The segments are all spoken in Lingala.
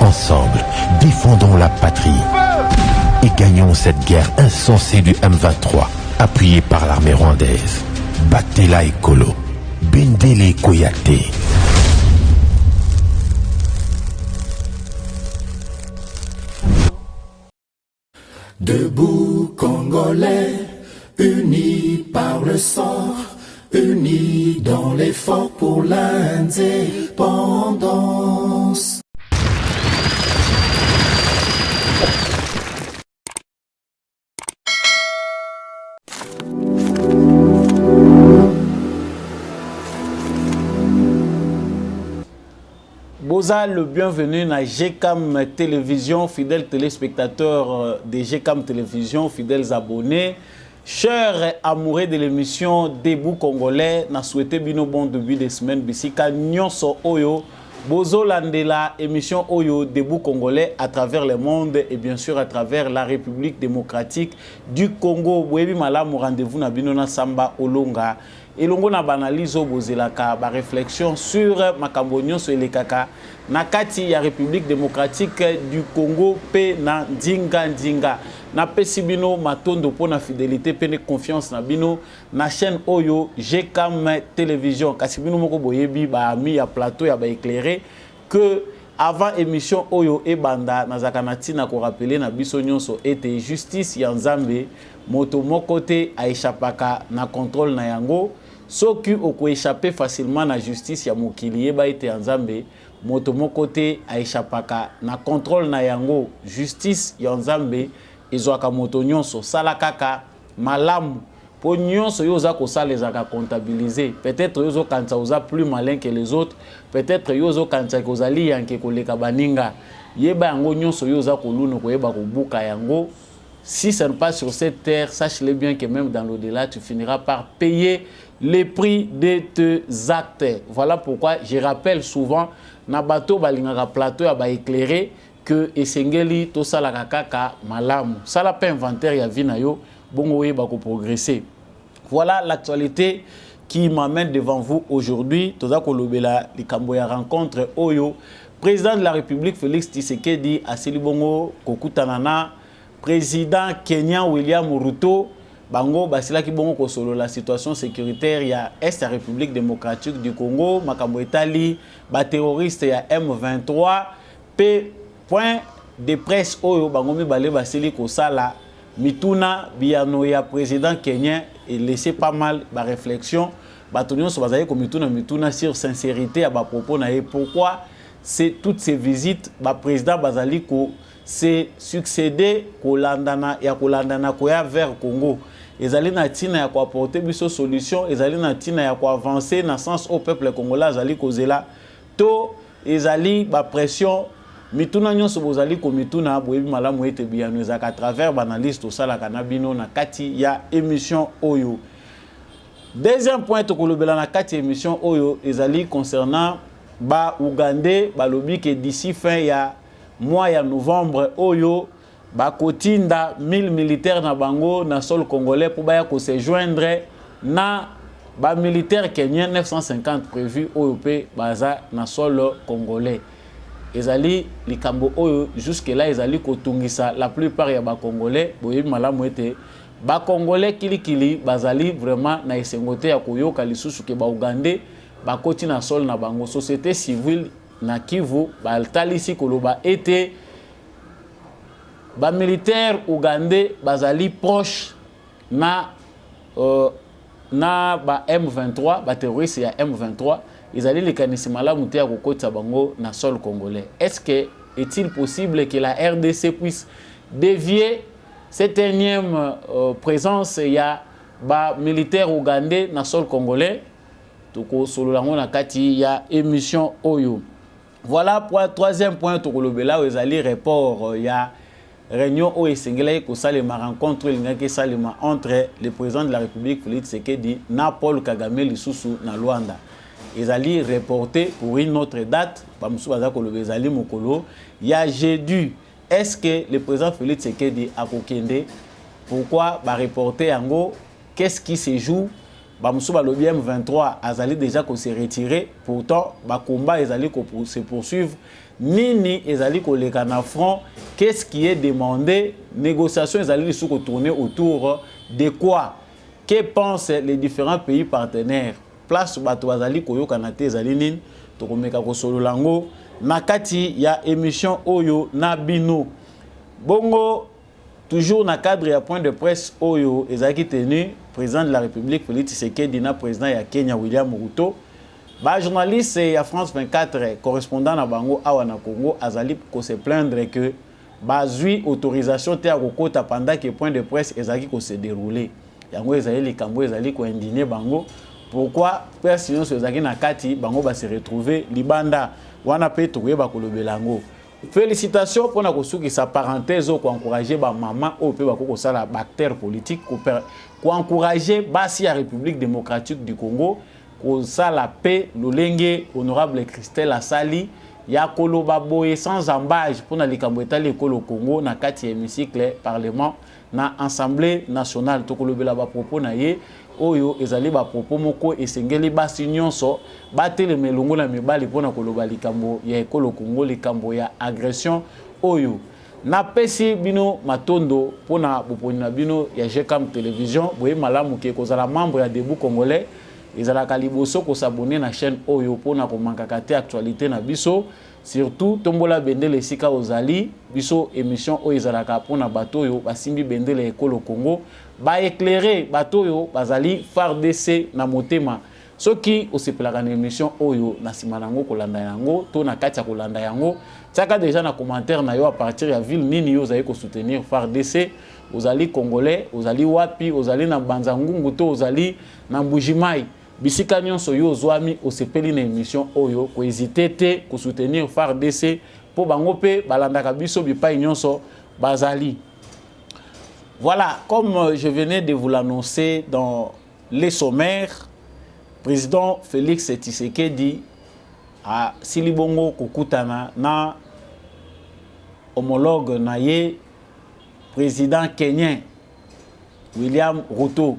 Ensemble, défendons la patrie et gagnons cette guerre insensée du M23, appuyée par l'armée rwandaise. Batela Ekolo, Bendele Koyate. Debout Congolais, unis par le sang, unis dans l'effort pour l'indépendance. Boza, le bienvenu à GCAM Télévision, fidèles téléspectateurs de GCAM Télévision, fidèles abonnés, chers amoureux de l'émission Debout Congolais, n'a souhaité bino bon début de semaine, bisika nyonso oyo, Bozo Landela, émission Oyo Debout Congolais à travers le monde et bien sûr à travers la République démocratique du Congo. Webi malamu rendez-vous na bino na Samba Olonga. Et l'on a banalisé bozélaka ba réflexion sur makambo nyonso elekaka na kati ya République démocratique du Congo pe na ndinga na pesi bino matondo po na fidélité pe na confiance na bino na chaîne Oyo GCAM Télévision kasi bino moko boyebi ba ami ya plateau ya ba éclairé que avant émission Oyo e banda na zakanati na ko rappeler na biso nyonso ete justice ya Nzambe moto moko te a échappaka na contrôle na yango. Soki oko échapper facilement na justice ya mokili yeba ete Nzambe moto moko te a échappaka na contrôle na yango justice ya Nzambe ezwaka moto nyonso sala kaka malamu po nyonso yo za ko sala ezaka comptabiliser. Peut-être yo zo kanza oza plus malin que les autres, peut-être yo zo kanza ko zali yanke koleka baninga yeba yango nyonso yo za ko luna ko yeba ko buka yango. Si ça ne passe sur cette terre, sache-le bien que même dans l'au-delà, tu finiras par payer les prix de tes actes. Voilà pourquoi je rappelle souvent, na bateau balingaka plateau ya ba éclairé que esengeli to sala kaka malamu. Ça la pas inventaire ya vie na yo, bongo yeba ko progresser. Voilà l'actualité qui m'amène devant vous aujourd'hui. Toza ko lobela likambo ya rencontre Oyo, président de la République Félix Tshisekedi asili bongo kokutanana président Kenyan William Ruto bango basila ki bongo ko solo la situation sécuritaire ya Est République démocratique du Congo makambo etali ba terroriste ya M23 p point de presse oyo bango mibale basili ko sala mituna biano ya président Kenyan et laissé pas mal ba réflexion batonyo so bazali ko mituna sur sincérité ya ba propos na et pourquoi c'est toutes ces visites ba président bazali ko c'est succédé kolandana koya vers Congo. Ezali na tina ya ko apporter biso solution, ezali na tina ya ko avancer na sens au peuple congolais azali kozela to ezali ba pression mituna nyonso bozali ko mituna boyebi malamu ete biano ezaka à travers banaliste to sala kanabino na kati ya émission Oyo. Deuxième point to kolobela na kati émission Oyo ezali concernant ba Ougandais balobi que d'ici fin ya mois ya novembre Oyo bakotinda 1000 militaires na bango na sol congolais pour baya ko se joindre na ba militaires kenyans 950 prévus Oyo pe baza na sol congolais. Ezali likambo Oyo jusque là ezali kotungisa la plupart ya ba congolais boyebi malamu ete ba congolais kilikili bazali vraiment na esengote ya koyoka lisusu ke ba Ougandais bakoti na sol na bango société civile na Kivu baltalisi koloba ete ba militaire ougandais bazali proche na ba M23 ba terroriste ya M23 izali likanisi malamu te ya kokotisa bango na sol congolais. Est-ce que est-il possible que la RDC puisse dévier cette énième présence ya ba militaire ougandais na sol congolais? Toko solo lango na kati ya émission Oyo. Voilà pour le troisième point to kolobela ezali report ya réunion au Esengela ko salema rencontre l'ingaki salema entre le président de la République Félix Tshisekedi na Paul Kagame lisusu na Luanda. Ezali reporté pour une autre date ba musu baza koloba ezali mokolo ya jeudi. Est-ce que le président Félix Tshisekedi a kokende? Pourquoi ba reporter yango? Qu'est-ce qui se joue? Bamoussouba le M23 azali déjà qu'on s'est retiré, pourtant ba combat ezali qu'on se poursuivre nini ezali koleka na front, qu'est-ce qui est demandé, négociation ezali sous tourner autour de quoi, que pensent les différents pays partenaires. Place bato bazali koyoka na te ezali nini tokomeka kosolo lango na kati ya émission oyo na bino. Bongo toujours na cadre ya point de presse oyo ezaki tenu président de la République Félix Tshisekedi na président ya Kenya William Ruto. Ba journaliste ya France 24 correspondant na bango awa na Congo azali ko se plaindre que bazui autorisation te akokota pendant que point de presse ezaki ko se dérouler. Yango ezali likambo ezali ko indigner bango. Pourquoi personne ezaki na kati bango ba se retrouver libanda wana pe toyeba kolobela ngo. Félicitations pour la sa parenthèse pour encourager ba maman au peu bako sala acteur politique pour encourager basi la République démocratique du Congo ko sala paix lolenge honorable Christelle Asali ya koloba boye sans embâche pour na likambo etali ekolo Congo na kati hémicycle parlement na assemblée nationale to kolobela ba propos na ye oyo ezali ba propos moko esengeli basi nyonso batele melongo na mibali pona koloba likambo ya ekolo Congo likambo ya agression oyo na pesi bino matondo pona boponi na bino ya GCAM télévision boye malamu ke kozala membre ya Debout Congolais ezala kaliboso ko s'abonner na chaîne oyo pona ko mankaka te actualité na biso surtout tombola bendele sika ozali biso émission oyo ezalaka pona bato oyo basimbi bendele ekolo Congo ba éclairer bato oyo bazali FARDC na motema soki osepelaka na émission oyo na sima nango kolanda yango to na kati ya kolanda yango tiaka déjà na commentaire na yo à partir ya ville nini yo ozali ko soutenir FARDC ozali congolais ozali wapi ozali na Banzangungu to ozali na Mbujimai bisika nyonso yo ozwami osepeli na émission oyo ko hésiter te ko soutenir FARDC po bango pe balandaka biso bipai nyonso bazali. Voilà, comme je venais de vous l'annoncer dans les sommaires, président Félix Tshisekedi a Silibongo Kokutana na homologue naye président kenyan William Ruto.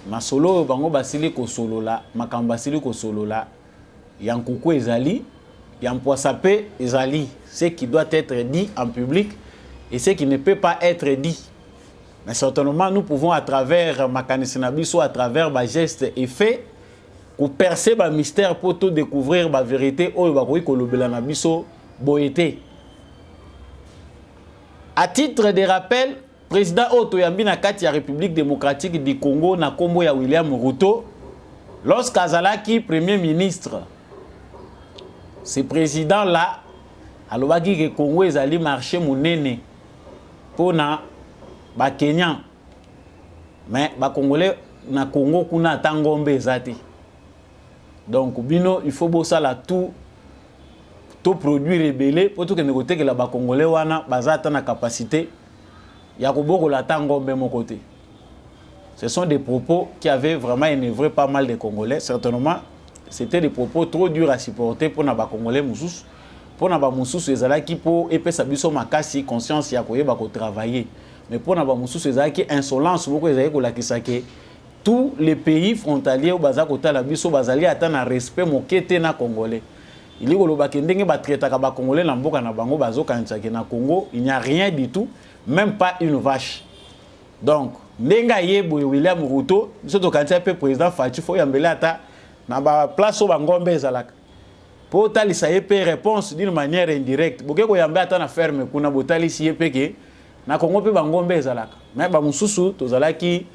Na solo bango basili ko solola, makambo basili ko solola, yankuku ezali, yampoasape ezali, ce qui doit être dit en public et ce qui ne peut pas être dit. Mais certainement, nous pouvons à travers Makanisinabiso, à travers ma gestes et faits, pour percer ma mystère pour tout découvrir ma vérité. À titre de rappel, président Otto Yambina Kati, République démocratique du Congo, na Kombo ya William Ruto, lorsqu'Azalaki, premier ministre, ce président-là, alors que Congo est allé marcher mon nene pour na ba Kenyan, mais ba Congolais na Congo kuna tangombe zati. Donc bino il faut bosser là tout produit rebelle pour tout que négoter que la ba Congolais wana bazata na capacité ya koboko la tangombe mon côté. Ce sont des propos qui avaient vraiment énervé pas mal de Congolais. Certainement c'était des propos trop durs à supporter pour na ba Congolais mususu. Pour na ba mususu ezalaki po epesa biso makasi conscience ya koyeba ko travailler. Mais pour na ba mususu ezalaki insolence boko ezalaki ko lakisa ke tous les pays frontaliers au baza kota la biso bazali ata na respect mokete na congolais. Il est koloba ke ndenge ba traiter ka ba congolais na mboka na bango bazo kanisa ke na Congo, il n'y a rien du tout, même pas une vache. Donc ndenga yebo William Ruto, biso to kanisa pe président Fatou fo yambela ata na ba place o bangombe ezalaka. Pour talisa yepe réponse d'une manière indirecte. Boke ko yambe ata na ferme kuna botalisi yepe ke na Congo pe bangombe ezalaka. Mais ba mususu tozalaki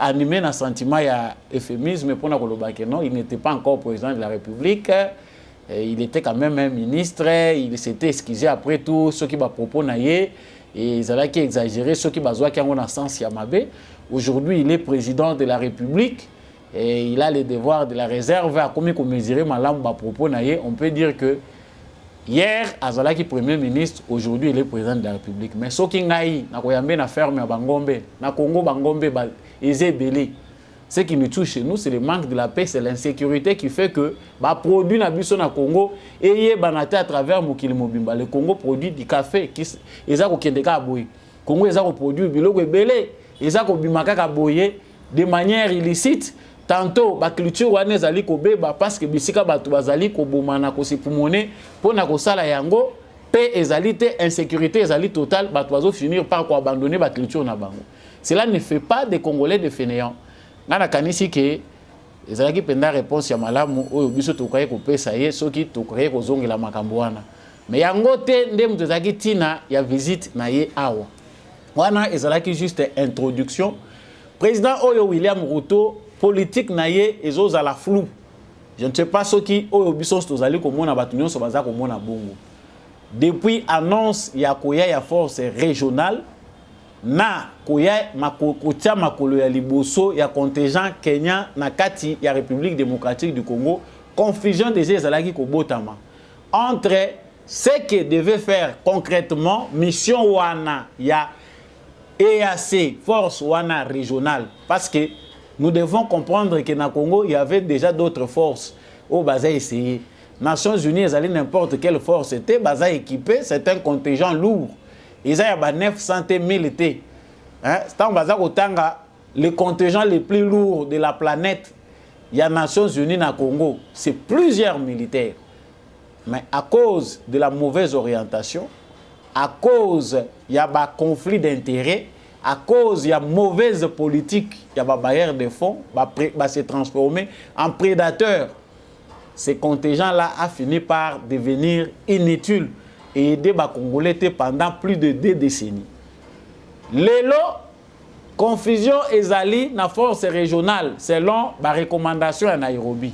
animé na sentiment ya euphémisme pour na koloba ke non, il n'était pas encore président de la République. Il était quand même un ministre, il s'était excusé après tout ce qui va propos naie et zalaki exagéré ce qui bazwa ki ngona sens ya mabe. Aujourd'hui, il est président de la République. Et il a le devoir de la réserve à combien qu'on mesurer malam ba propos naie. On peut dire que hier azalaki premier ministre, aujourd'hui il est président de la République. Mais ce qui ngai na koyambe na ferme ya bangombe, na Congo bangombe ba ezebele. Ce qui nous touche chez nous, c'est le manque de la paix, c'est l'insécurité qui fait que ba produit na biso na Congo et yé banate à travers mokili mobimba. Le Congo produit du café qui ezako kendeka boye. Congo ezako produit biloko ebele, ezako bimaka ka boye de manière illicite. tantôt ba culture wana ezali kobeba parce que bisika bato bazali kobomana kosipumone pona kosala yango pe ezali te insécurité ezali totale bato bazo finir par ko abandonner ba culture na bango. Cela ne fait pas des Congolais de fainéants. Ngana kanisi ke ezalaki penda réponse ya malamu oyo biso tokoye kopesa ye soki tokoye kozongela makambo wana. Mais yango te nde mutu ezalaki tina ya visite na ye awa. Wana ezalaki juste introduction. Président Oyo William Ruto, politique na ye ezoza la flou. Je ne sais pas ce qui Oyo biso tozali komona batu nyonso baza komona bongo. Depuis annonce ya koya ya force régionale na koya makotia makolo ya liboso ya contingent Kenya na kati ya République démocratique du Congo, confusion des ezalaki kobotama entre ce que devait faire concrètement mission wana ya EAC, force wana régionale, parce que nous devons comprendre que dans le Congo, il y avait déjà d'autres forces au Baza essayé. Nations Unies, elles allaient n'importe quelle force était, Baza équipé, c'est un contingent lourd. Ils ont 900 militaires. C'est un Baza Otanga, le contingent le plus lourd de la planète. Il y a Nations Unies dans le Congo, c'est plusieurs militaires. Mais à cause de la mauvaise orientation, à cause il y a un conflit d'intérêts, à cause il y a mauvaise politique, il y a un bailleur de fonds, va se transformer en prédateur. Ces contingents-là a fini par devenir inutiles et aider les Congolais pendant plus de 2 décennies. L'élo, confusion ezali na force régionale selon la recommandation à Nairobi.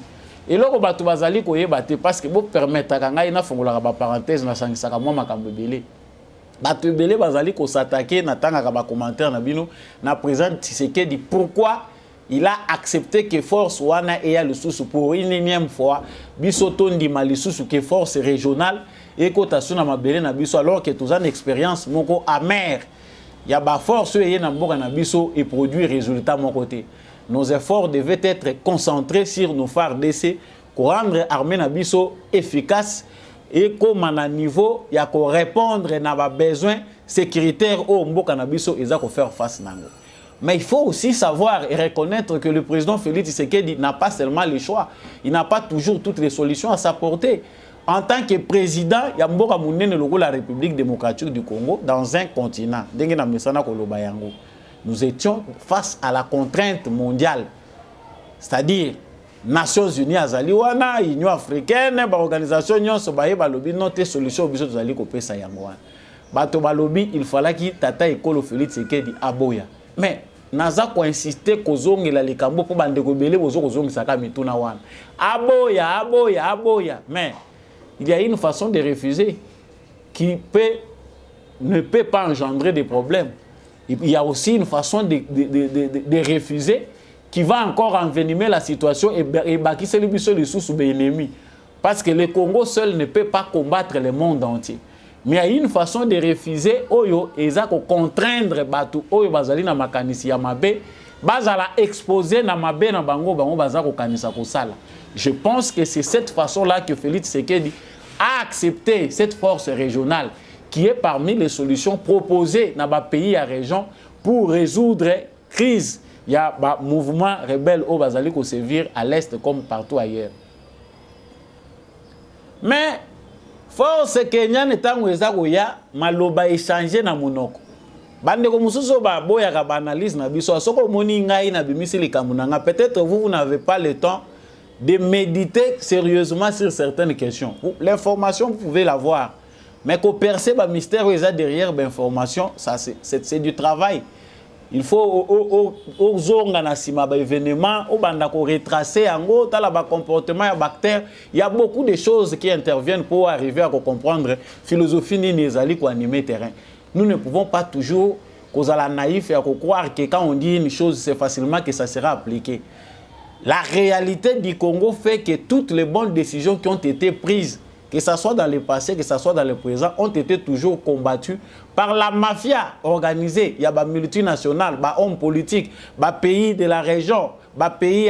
Et là, on va tout bazali koyebate parce que vous permettre à ngai na fongola ba parenthèse na sangisaka moi makambo belé. Bato belé bazali ko s'attaquer na tanga ba commentaire na bino na président Tshisekedi pourquoi il a accepté que force wana eya le sous pour une énième fois biso tondi mali sous que force régionale et cotation na mabelé na biso alors que tous en expérience moko amère. Il y a ba force eye na mboka na biso et produit résultat mon côté. Nos efforts devaient être concentrés sur nos phares d'essai pour rendre l'armée Nabiso efficace et comme à niveau, il y a qu'à répondre à nos besoins sécuritaires au Mboka Nabiso et à faire face à nous. Mais il faut aussi savoir et reconnaître que le président Félix Tshisekedi n'a pas seulement le choix, il n'a pas toujours toutes les solutions à sa portée. En tant que président, il y a Mboka Mounene le la République démocratique du Congo dans un continent. Nous étions face à la contrainte mondiale, c'est-à-dire Nations Unies, Azaliwana, Union africaine, l'organisation Union Sobaye, Balobi, notre solution au besoin de Zali Kopé Sayangwa. Bato Balobi, il fallait qu'il tata école Félix Tshisekedi aboya. Mais naza ko insister kozongi la likambo pour bande kobele bozo kozongi saka mituna wana. Aboya. Mais il y a une façon de refuser qui ne peut pas engendrer des problèmes. Il y a aussi une façon de refuser qui va encore envenimer la situation et bâtir les sous ennemis. Parce que le Congo seul ne peut pas combattre le monde entier. Mais il y a une façon de refuser oyo eza ko contraindre batu oyo bazali na makanisi ya mabe bazala exposer na mabe na bango baza ko kanisa ko sala. Je pense que c'est cette façon-là que Félix Tshisekedi a accepté cette force régionale qui est parmi les solutions proposées dans les pays et région pour résoudre la crise. Il y a un mouvement rebelle au Bazali qui sévir à l'est comme partout ailleurs. Mais, force kenyane tango ezakoya maloba échanger na monoko. Bande ko mususu ba boya ka analyse na biso soko moni ngai na bimisi likambo nanga peut-être vous n'avez pas le temps de méditer sérieusement sur certaines questions. L'information vous pouvez l'avoir. Mais qu'on percève le mystère derrière l'information, c'est du travail. Il faut aux organismes événements, retracer le comportement des bactéries. Il y a beaucoup de choses qui interviennent pour arriver à comprendre la philosophie ni pour animer terrain. Nous ne pouvons pas toujours causer la naïf et croire que quand on dit une chose, c'est facilement que ça sera appliqué. La réalité du Congo fait que toutes les bonnes décisions qui ont été prises, que ce soit dans le passé, que ce soit dans le présent, ont été toujours combattus par la mafia organisée. Il y a des multinationales, des hommes politiques, des pays de la région, des pays,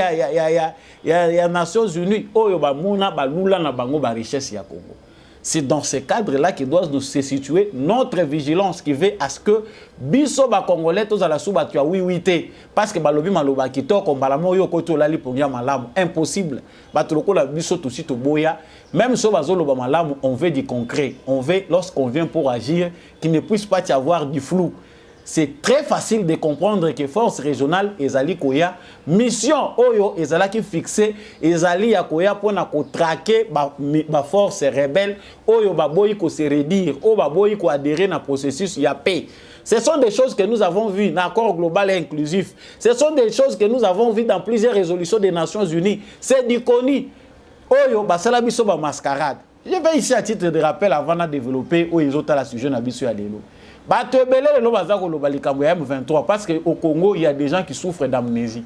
il y a Nations Unies, il y a des richesses au Congo. C'est dans ce cadre-là qu'il doit nous se situer notre vigilance qui veut à ce que biso ba congolais tous à la souba tu as oui parce que balobi maloba kitoko balamo yo ko to lali pour malamu impossible ba troko la biso tout sito boya même so bazolo ba malamu on veut du concret, on veut lorsqu'on vient pour agir qu'il ne puisse pas y avoir du flou. C'est très facile de comprendre que force régionale ezali koya mission oyo ezala ki fixé ezali ya koya pona ko traquer ba force rebelle oyo ba boyi ko se redire o ba boyi ko adhérer na processus ya paix. Ce sont des choses que nous avons vues dans l'accord global et inclusif. Ce sont des choses que nous avons vues dans plusieurs résolutions des Nations Unies. C'est du connu. Oyo basala biso ba mascarade. Je vais ici à titre de rappel avant de développer où ils ont à la sujet na biso ya lelo. Parce qu'au Congo, il y a des gens qui souffrent d'amnésie.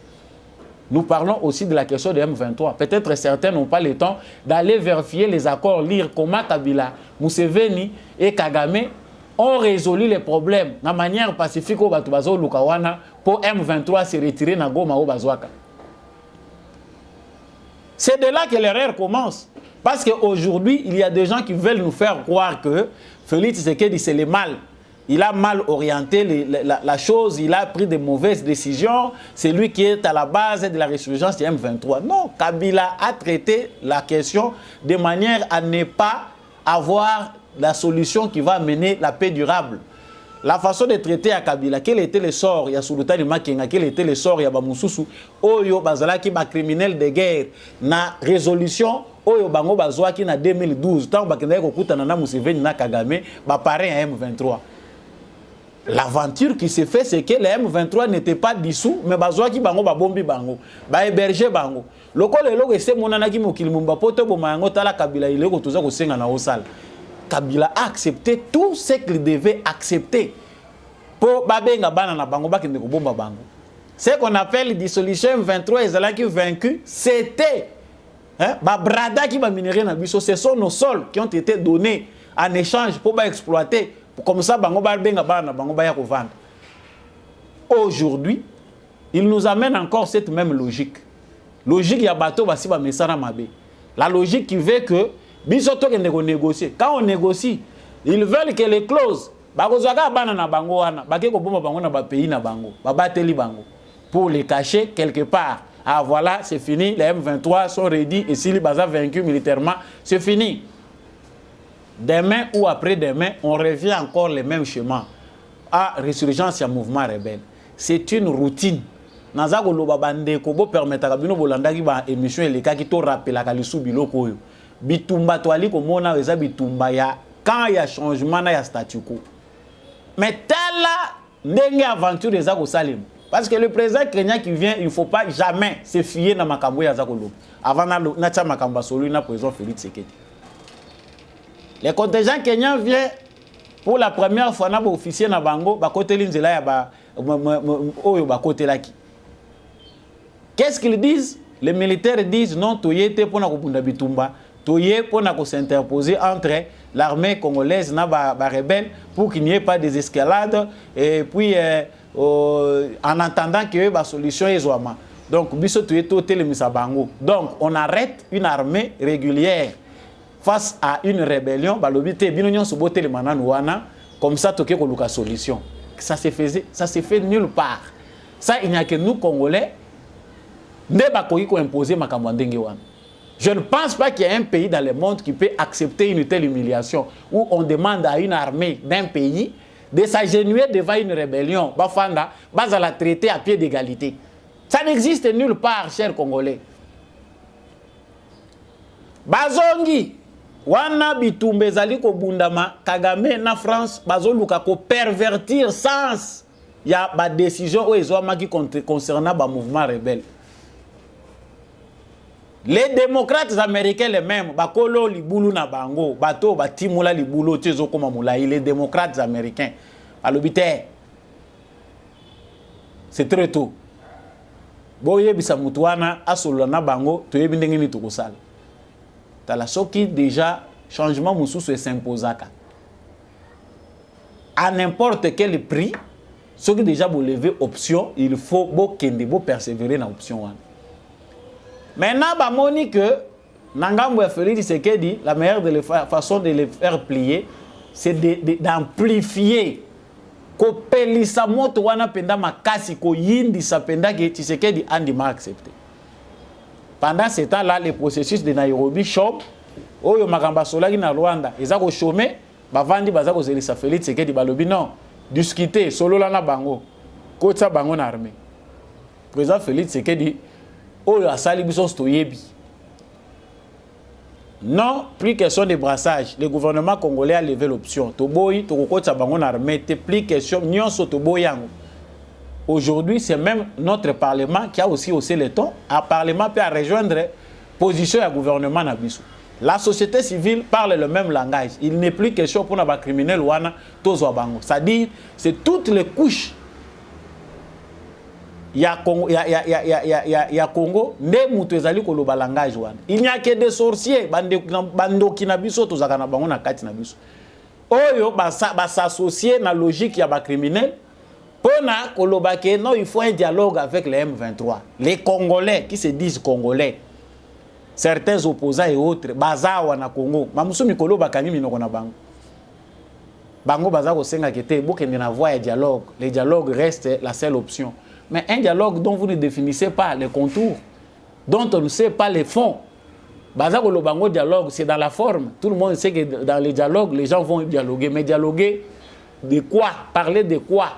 Nous parlons aussi de la question de M23. Peut-être certains n'ont pas le temps d'aller vérifier les accords, lire comment Kabila, Museveni et Kagame ont résolu les problèmes de manière pacifique pour M23 se retirer dans Goma ou Bazouaka. C'est de là que l'erreur commence. Parce qu'aujourd'hui, il y a des gens qui veulent nous faire croire que Félix Tshisekedi, c'est le mal. Il a mal orienté la chose, il a pris de mauvaises décisions. C'est lui qui est à la base de la résurgence du M23. Non, Kabila a traité la question de manière à ne pas avoir la solution qui va amener la paix durable. La façon de traiter à Kabila, quel était le sort, il y a Sultani Makenga, quel était le sort, il y a Bamoussousou, Oyo Bazalaki, criminel de guerre, na résolution, Oyo Bango Bazouaki na 2012, tant Bakenda Kokuta Nana Museveni na Kagame, parrain à M23. L'aventure qui s'est fait, c'est que les M23 n'étaient pas dissous, mais Bazouaki Bango, Babombi Bango, Héberger Bango. Le col est là, c'est mon anaki Mokilmumba, Poto Bomango, Tala Kabila, il est retourné au Sénat na Osal. Kabila a accepté tout ce qu'il devait accepter pour Babenga Banana Bango, Bakende Bomba Bango. Ce qu'on appelle dissolution M23, ils ont vaincu, c'était Brada qui va minérer dans Bisso. Ce sont nos sols qui ont été donnés en échange pour exploiter. Comme ça, Bango Babenga Banana Bango Baya vendre. Aujourd'hui, il nous amène encore cette même logique. Logique, il y a bateau, basi ba mesara mabe. La logique qui veut que Bisoto qui négocier. Quand on négocie, ils veulent que les clauses, bakozaka banana bango wana, bakeko bomba bango na ba pays na bango, babateli bango pour les cacher quelque part. Ah voilà, c'est fini, les M23 sont ready et s'ils sont vaincus militairement, c'est fini. Demain ou après-demain, on revient encore les mêmes chemins. Ah, résurgence et mouvement rebelle. C'est une routine. Nazako loba bande ko bo permettre ka bino bolanda ki ba émission et les cas qui to rappela ka lisu biloko yo. Bitumba toali komona eza bitumba ya quand il y a changement na ya statu quo. Mais tala ndenge aventure eza ko salim. Parce que le président kenyan qui vient, il ne faut pas jamais se fier na makambo ya zakolo. Avant na tcha makamba solo na président Félix Tshisekedi. Les contingents kenyans viennent pour la première fois na ba officier na bango ba koteli nzela ya ba oyo ba kotelaki. Qu'est-ce qu'ils disent? Les militaires disent non, toyete pour na kubunda bitumba, toye pour na s'interposer entre l'armée congolaise na ba rebelle pour qu'il n'y ait pas des escalades et puis en attendant que la solution est zoama. Donc biso toye totel misa bango. Donc on arrête une armée régulière face à une rébellion, balobi te binonyon so botel mananu wana comme ça toke ko luka solution. Ça se fait nulle part. Ça il n'y a que nous Congolais imposer makambo ndenge wana. Je ne pense pas qu'il y ait un pays dans le monde qui peut accepter une telle humiliation où on demande à une armée d'un pays de s'agenouiller devant une rébellion, bafanda, bas à la traiter à pied d'égalité. Ça n'existe nulle part, chers Congolais. Bazongi, wana bitumbe zali ko bundama, Kagame na France, bazoluka ko pervertir sens ya ba décision ou ezoma qui concernant ba mouvement rebelle. Les démocrates américains les mêmes, bakolo libulu na bango, bato batimula libulu tezo koma mulai, les démocrates américains. Alobite. C'est très tôt. Boye bisa mutuana asolo na bango, toyebi ndenge ni tokosala. Tala soki déjà changement mususu s'imposaka. À n'importe quel prix, soki déjà vous lever option, il faut bo kende bo persévérer na option wana. Maintenant, bamoni que Nangambo ya Félix Tshisekedi, la meilleure façon de les faire plier, c'est d'amplifier. Kopelisa moto wana penda makasi ko yindi sa penda que Tshisekedi andima accepté. Pendant ce temps-là, le processus de Nairobi chôme. Oyo makamba solaki na Rwanda, ezako chômer, bavandi bazako zelisa Félix Tshisekedi balobi non, discuter solo la na bango. Kotsa bango na armée. Président Félix Tshisekedi oyo asali biso stoyebi. Non, plus question de brassage. Le gouvernement congolais a levé l'option. Toboyi, Tokokotsa bango na armée, plus question nyonso toboyango. Aujourd'hui, c'est même notre parlement qui a aussi haussé le ton. Un parlement peut rejoindre position du gouvernement na biso. La société civile parle le même langage. Il n'est plus question pour les criminels wana tozo bango. C'est-à-dire, c'est toutes les couches. Il y a Congo, langage wana. Il n'y a que des sorciers, bando kinabiso tozaka na bango na kati na biso. Oyo ba s'associer na logique ya ba criminel. Pona kolobake non, il faut un dialogue avec les M23. Les Congolais qui se disent Congolais. Certains opposants et autres, bazawa na Congo. Mamusu mikolo bakani minoko na bango. Bango bazako senga kete bokende na voie dialogue. Le dialogue reste la seule option. Mais un dialogue dont vous ne définissez pas les contours, dont on ne sait pas les fonds. Bazako le bango dialogue, c'est dans la forme. Tout le monde sait que dans les dialogues, les gens vont dialoguer. Mais dialoguer de quoi? Parler de quoi?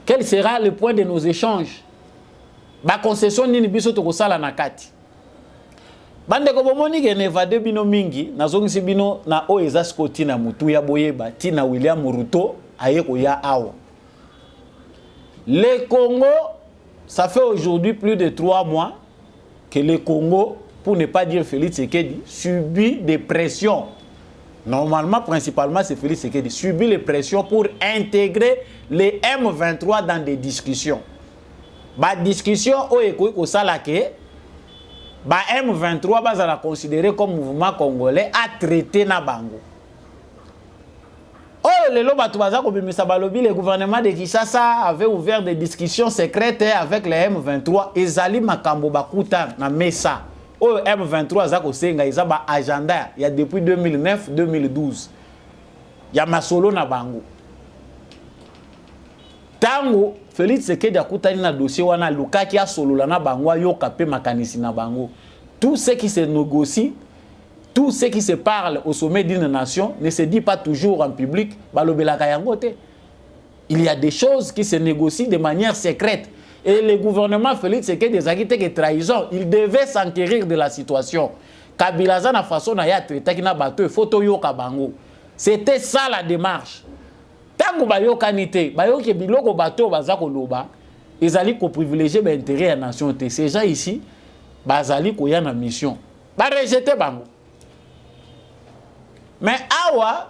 Quel sera le point de nos échanges? Ba concession nini biso tokosala na kati. Bande ko bomoni ke nevade bino mingi nazongisi bino na o ezasko tina mutu ya boyeba tina William Ruto ayeko ya awa. Le Congo, ça fait aujourd'hui plus de 3 mois que le Congo, pour ne pas dire Félix Tshisekedi, subit des pressions. Normalement, principalement, c'est Félix Tshisekedi subit les pressions pour intégrer les M23 dans des discussions. Ba discussion o ekoiko salake, ba M23 ba la considérer comme mouvement congolais à traiter na bango. Oh, le gouvernement de Kinshasa avait ouvert des discussions secrètes avec les M23. Et Zali Makambo Bakuta na Mesa. Oh, M23 Zako Senga, ils ont un agenda. Il y a depuis 2009-2012. Il y a Masolo na Bango. Tango, Félix Tshisekedi Akutani na dossier wana Luka qui a solo na Bango, yo kapé makanisi na Bango. Tout ce qui se négocie, tout ce qui se parle au sommet d'une nation ne se dit pas toujours en public. Il y a des choses qui se négocient de manière secrète. Et le gouvernement Félix Tshisekedi des acquittés de trahison, il devait s'enquérir de la situation. Kabila na façon na ya traité na bateau photo yo kabango. C'était ça la démarche. Tango bayo kanité, bayo ke biloko bateau bazako loba, ils allaient ko privilégier l'intérêt à la nation. Ces gens ici, bazali ko ya na mission. Ba rejeter bango. Mais Awa,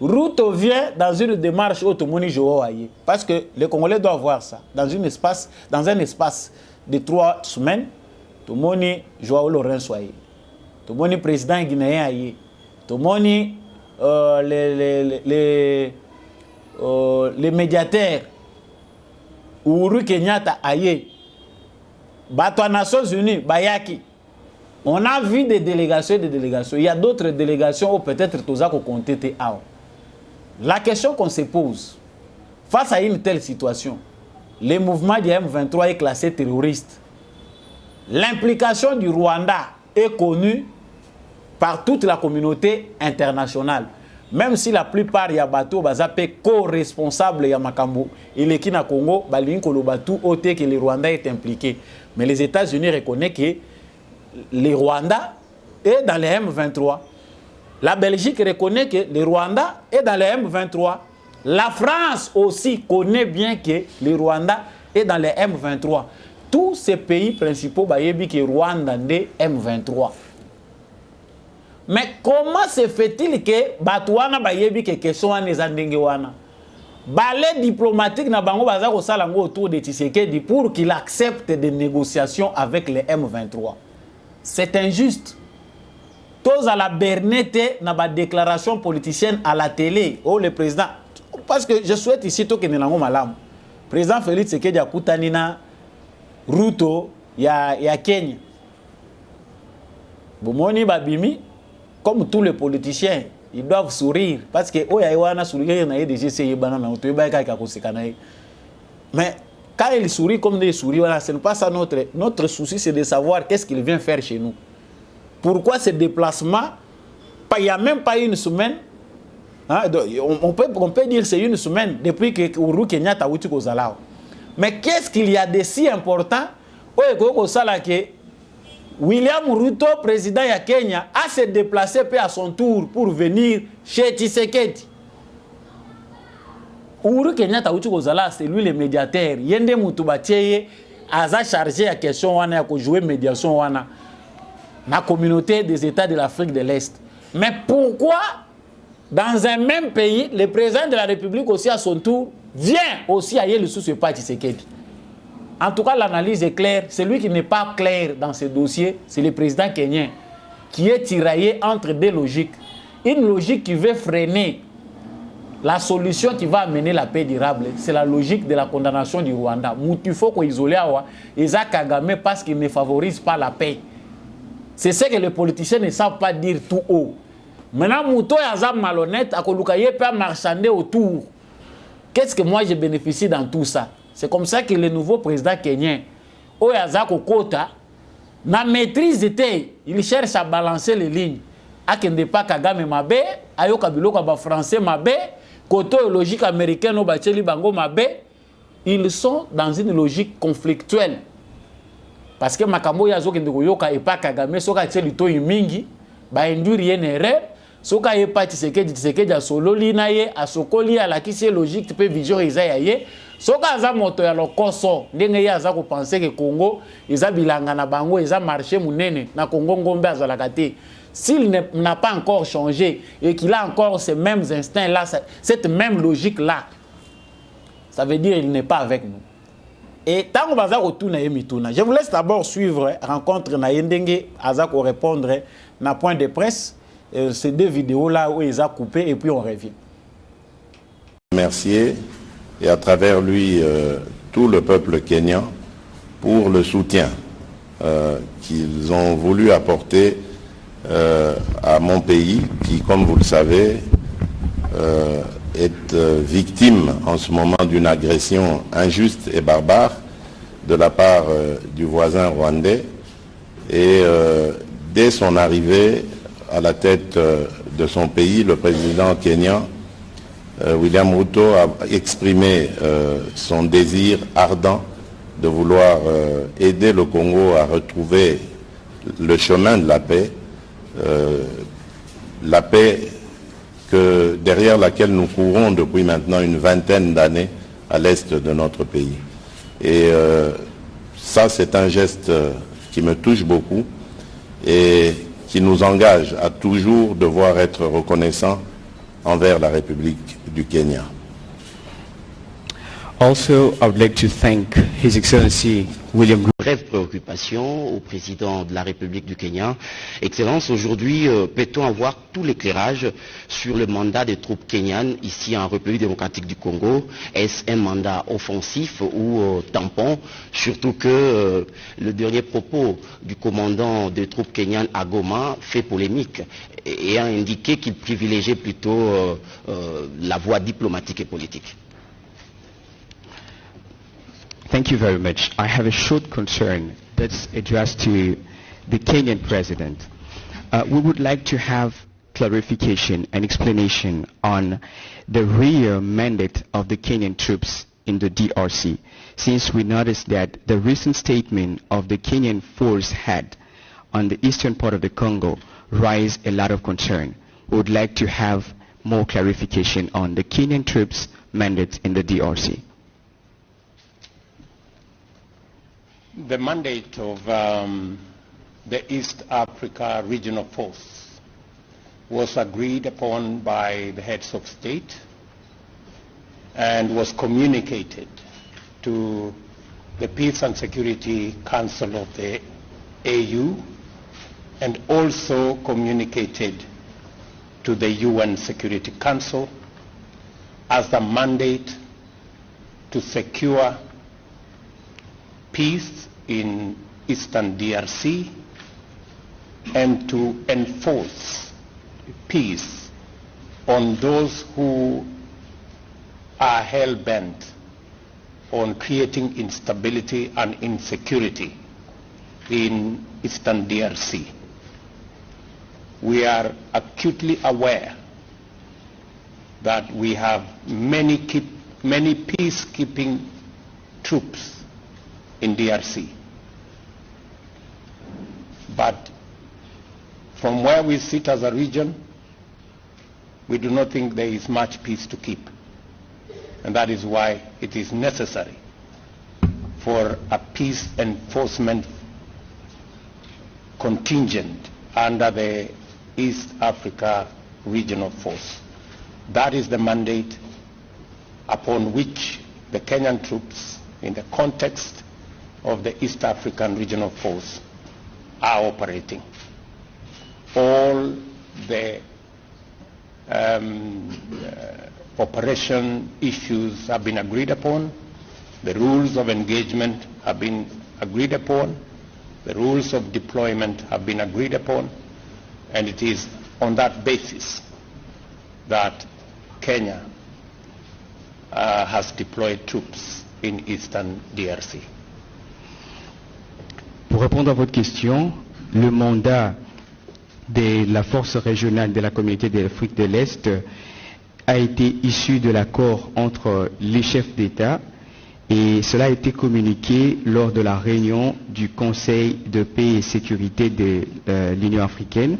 Ruto vient dans une démarche automoni Joaye. Parce que les Congolais doivent voir ça. Dans un espace de 3 semaines, tout le monde Joao Laurent soye. Tout le monde président guinéen aye. Tout le monde les médiateurs Uhuru Kenyatta aye. Bato à Nations Unies, Bayaki. On a vu des délégations et des délégations. Il y a d'autres délégations où peut-être tous à compter. La question qu'on se pose, face à une telle situation, le mouvement du M23 est classé terroriste. L'implication du Rwanda est connue par toute la communauté internationale. Même si la plupart des bateaux sont co-responsables de Makambo et les Kina Congo, que le Rwanda est impliqué. Mais les États-Unis reconnaissent que le Rwanda est dans les M23. La Belgique reconnaît que le Rwanda est dans les M23. La France aussi connaît bien que le Rwanda est dans les M23. Tous ces pays principaux, bayebi que Rwanda est M23. Mais comment se fait-il que Batouana bayebi que question les andengwana? Balai diplomatique na bango bazako salango autour de Tshisekedi pour qu'il accepte des négociations avec les M23. C'est injuste. Tous à la bernette na ba déclaration politicienne à la télé. Oh le président, parce que je souhaite ici to que nenango malam. Président Félix Tshisekedi akutani na Ruto ya Kenya. Bomoni babimi, comme tous les politiciens, ils doivent sourire. Parce que, oh, yaïwana sourire, na des GCI banana, mais quand ils sourient comme des souris, voilà, ce n'est pas ça notre souci, c'est de savoir qu'est-ce qu'il vient faire chez nous. Pourquoi ce déplacement? Il n'y a même pas une semaine. Hein, on peut dire que c'est une semaine depuis que Uhuru Kenyatta a été au Zalao. Mais qu'est-ce qu'il y a de si important? William Ruto, président de Kenya, a se déplacé à son tour pour venir chez Tshisekedi. Uhuru Kenyatta c'est lui le médiateur. Yende Mutubatieye a chargé la question wana ya jouer médiation wana na communauté des États de l'Afrique de l'Est. Mais pourquoi dans un même pays, le président de la République aussi à son tour vient aussi ailleurs le sous pas Tshisekedi? En tout cas, l'analyse est claire. Celui qui n'est pas clair dans ce dossier, c'est le président kenyan qui est tiraillé entre deux logiques. Une logique qui veut freiner la solution qui va amener la paix durable, c'est la logique de la condamnation du Rwanda. Il faut qu'on isole Eza Kagame parce qu'il ne favorise pas la paix. C'est ce que les politiciens ne savent pas dire tout haut. Maintenant, Mouto Yaza malhonnête, à Kolukaye peut marchander autour. Qu'est-ce que moi je bénéficie dans tout ça? C'est comme ça que le nouveau président kenyan, Oyaza Kokota, n'a maîtrise était, il cherche à balancer les lignes. Akende pas Kagame mabe, ayo kabilo kaba français mabe, koto logique américaine au bacheli bango mabe, ils sont dans une logique conflictuelle. Parce que makambo yazo kende koyoka et pas Kagame, soka tcheli to mingi, ba induire une erreur, soka e pas Tshisekedi a solo linaye, a sokoli a la kisi logique peut vision isayaye, soka aza moto ya lokoso, ndenge ya aza ko penser que Congo, eza bilanga na bango, eza marché munene na Congo ngombe azalaka te. S'il n'a pas encore changé et qu'il a encore ces mêmes instincts-là, cette même logique-là, ça veut dire qu'il n'est pas avec nous. Et tant que je vous laisse d'abord suivre la rencontre na Yendenge Azako répondre na point de presse. Ces deux vidéos-là où ils ont coupé et puis on revient. Remercier et à travers lui tout le peuple kényan pour le soutien qu'ils ont voulu apporter à mon pays qui, comme vous le savez, est victime en ce moment d'une agression injuste et barbare de la part du voisin rwandais. Et dès son arrivée à la tête de son pays, le président kényan William Ruto a exprimé son désir ardent de vouloir aider le Congo à retrouver le chemin de la paix derrière laquelle nous courons depuis maintenant une vingtaine d'années à l'est de notre pays. Et ça, c'est un geste qui me touche beaucoup et qui nous engage à toujours devoir être reconnaissants envers la République du Kenya. Also, I would like to thank His Excellency William Ruto. Brève préoccupation au président de la République du Kenya. Excellence, aujourd'hui, peut-on avoir tout l'éclairage sur le mandat des troupes kenyanes ici en République démocratique du Congo? Est-ce un mandat offensif ou tampon? Surtout que le dernier propos du commandant des troupes kenyanes à Goma fait polémique et a indiqué qu'il privilégiait plutôt la voie diplomatique et politique. Thank you very much. I have a short concern that's addressed to the Kenyan president. We would like to have clarification and explanation on the real mandate of the Kenyan troops in the DRC, since we noticed that the recent statement of the Kenyan force head on the eastern part of the Congo raised a lot of concern. We would like to have more clarification on the Kenyan troops' mandate in the DRC. The mandate of the East Africa Regional Force was agreed upon by the heads of state and was communicated to the Peace and Security Council of the AU and also communicated to the UN Security Council as the mandate to secure peace in Eastern DRC and to enforce peace on those who are hell-bent on creating instability and insecurity in Eastern DRC. We are acutely aware that we have many peacekeeping troops in DRC. But from where we sit as a region, we do not think there is much peace to keep. And that is why it is necessary for a peace enforcement contingent under the East Africa Regional Force. That is the mandate upon which the Kenyan troops, in the context of the East African Regional Force, are operating. All the operation issues have been agreed upon, the rules of engagement have been agreed upon, the rules of deployment have been agreed upon, and it is on that basis that Kenya has deployed troops in Eastern DRC. Pour répondre à votre question, le mandat de la force régionale de la communauté de l'Afrique de l'Est a été issu de l'accord entre les chefs d'État et cela a été communiqué lors de la réunion du Conseil de paix et sécurité de l'Union africaine.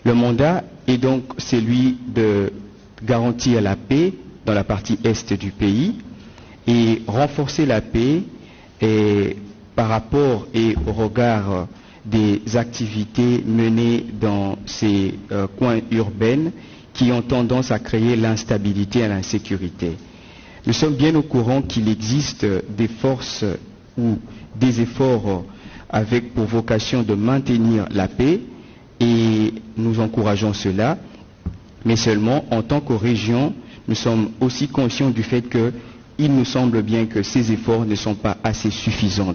Le mandat est donc celui de garantir la paix dans la partie est du pays et renforcer la paix par rapport et au regard des activités menées dans ces coins urbains qui ont tendance à créer l'instabilité et l'insécurité. Nous sommes bien au courant qu'il existe des forces ou des efforts avec pour vocation de maintenir la paix et nous encourageons cela, mais seulement en tant que région, nous sommes aussi conscients du fait qu'il nous semble bien que ces efforts ne sont pas assez suffisants.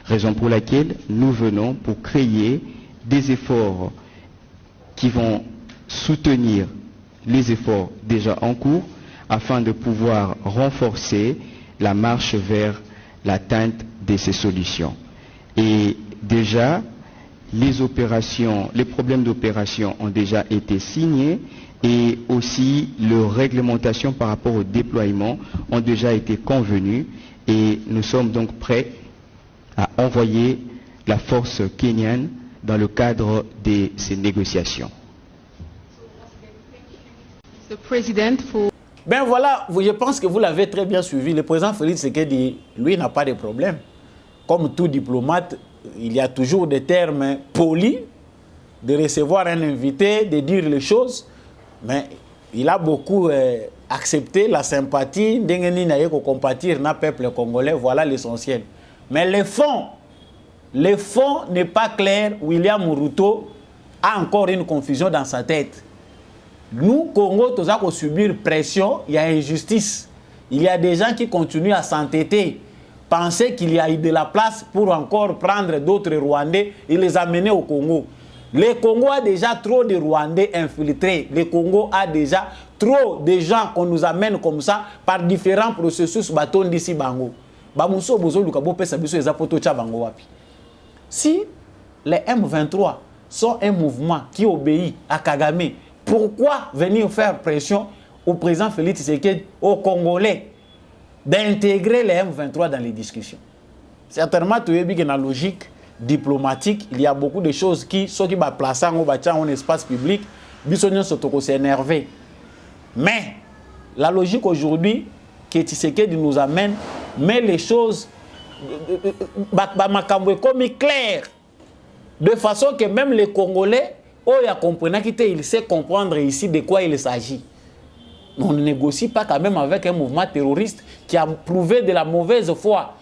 Raison pour laquelle nous venons pour créer des efforts qui vont soutenir les efforts déjà en cours afin de pouvoir renforcer la marche vers l'atteinte de ces solutions. Et déjà, les problèmes d'opération ont déjà été signés et aussi les réglementations par rapport au déploiement ont déjà été convenues et nous sommes donc prêts à envoyer la force kenyane dans le cadre de ces négociations. Ben voilà, je pense que vous l'avez très bien suivi. Le président Félix Tshisekedi, lui, n'a pas de problème. Comme tout diplomate, il y a toujours des termes polis de recevoir un invité, de dire les choses. Mais il a beaucoup accepté la sympathie. D'engeni na yeko compatir na peuple congolais, voilà l'essentiel. Mais le fond n'est pas clair. William Ruto a encore une confusion dans sa tête. Nous, Congo, nous avons subir pression, il y a injustice. Il y a des gens qui continuent à s'entêter, penser qu'il y a eu de la place pour encore prendre d'autres Rwandais et les amener au Congo. Le Congo a déjà trop de Rwandais infiltrés. Le Congo a déjà trop de gens qu'on nous amène comme ça par différents processus bâton d'ici Bango. Si les M23 sont un mouvement qui obéit à Kagame, pourquoi venir faire pression au président Félix Tshisekedi, aux Congolais, d'intégrer les M23 dans les discussions? Certainement, tu es bien dans la logique diplomatique, il y a beaucoup de choses qui sont placées en espace public, s'est énervé. Mais la logique aujourd'hui que Tshisekedi nous amène met les choses comme clair, de façon que même les Congolais, il sait comprendre ici de quoi il s'agit. On ne négocie pas quand même avec un mouvement terroriste qui a prouvé de la mauvaise foi.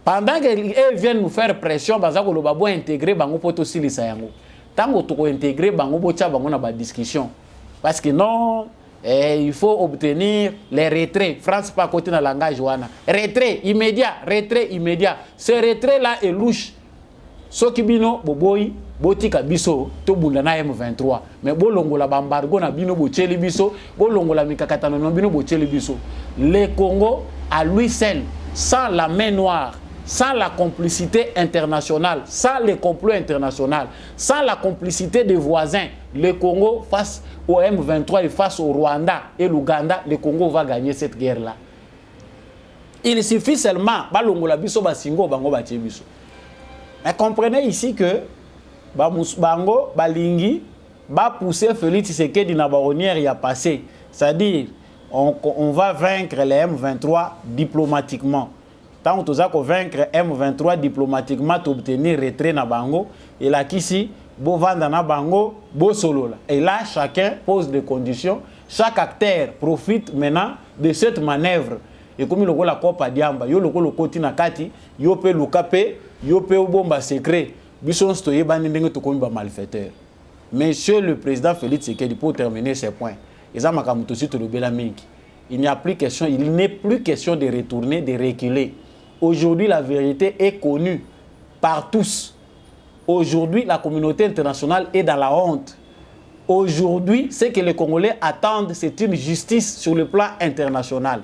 Pendant qu'ils viennent nous faire pression, ils vont intégrer Bango Potosi Lisayango. Tant que tu intégrer Bango Bocha Bango na discussion. Parce que non, il faut obtenir les retraits. France pas côté dans le langage. Retrait immédiat, retrait immédiat. Ce retrait-là est louche. Ce qui bino, boboy, botika biso to bunda na M23 mais bolongola bambargo na bino bocheli biso bolongola mikakatano na bino bocheli biso. Le Congo à lui seul, sans la main noire, sans la complicité internationale, sans le complot international, sans la complicité des voisins, le Congo face au M23 et face au Rwanda et l'Ouganda, le Congo va gagner cette guerre-là. Il suffit seulement balongola biso basingo bango batie biso. Mais comprenez ici que bango balingi ba pousser Félix Tshisekedi na baronière y a passé, c'est-à-dire on va vaincre les M23 diplomatiquement. Tant que vous vaincre M23 diplomatiquement, obtenir retrait na bango et là ici bo vanda na bango bo solo. Et là chacun pose des conditions, chaque acteur profite maintenant de cette manœuvre. Et comme le la Copa Diamba, yo le koti na kati, yo pe lukape, yo pe bomba secret. Bison stoye bani ndenge to komi ba malfaiteur. Monsieur le président Félix Tshisekedi, pour terminer ces points, il n'y a plus question, il n'est plus question de retourner, de reculer. Aujourd'hui, la vérité est connue par tous. Aujourd'hui, la communauté internationale est dans la honte. Aujourd'hui, ce que les Congolais attendent, c'est une justice sur le plan international.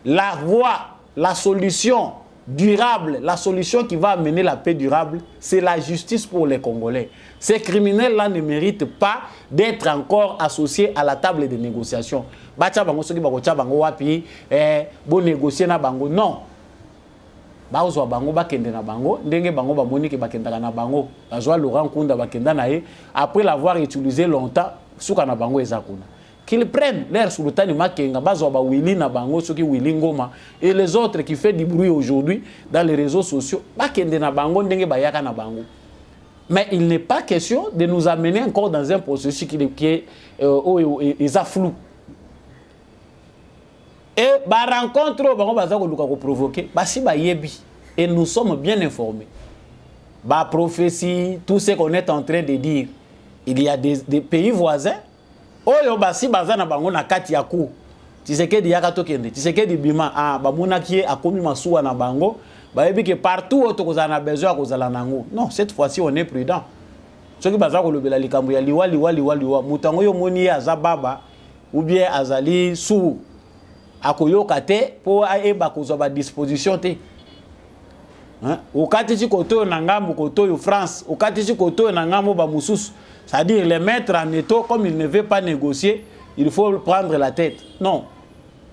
La voie, la solution durable, la solution qui va amener la paix durable, c'est la justice pour les Congolais. Ces criminels-là ne méritent pas d'être encore associés à la table de négociation. Bon négocier na bango, non. Baozwa bango bakende na bango, ndenge bango ba moni ke bakenda na bango. Bazwa Laurent Kunda bakenda na ye après l'avoir utilisé longtemps, suka na bango ezakuna. Qu'ils prennent l'air sur le temps de Makenga, bazwa ba Willy na bango, ceux qui Willy Ngoma et les autres qui fait du bruit aujourd'hui dans les réseaux sociaux, bakende na bango ndenge bayaka na bango. Mais il n'est pas question de nous amener encore dans un processus qui est flou. Et la rencontre, et nous sommes bien informés. La prophétie, tout ce qu'on est en train de dire, il y a des pays voisins. Oh, si bazana bango na kati ya ku. Tshisekedi yakato kende. Tshisekedi bima ah bamuna ki akomi masuwa na bango. Bayebi que partout où tu as besoin kozala nango. Non, cette fois-ci on est prudent. Ce qui bazako lobela likambo ya liwa mutango yo moni aza baba ou bien azali sou akoyoka te po aeba kozwa ba disposition te. Hein? Okati ci koto na ngambo koto yo France, okati ci koto na ngambo ba mususu. C'est-à-dire les mettre en étau comme il ne veut pas négocier, il faut prendre la tête. Non.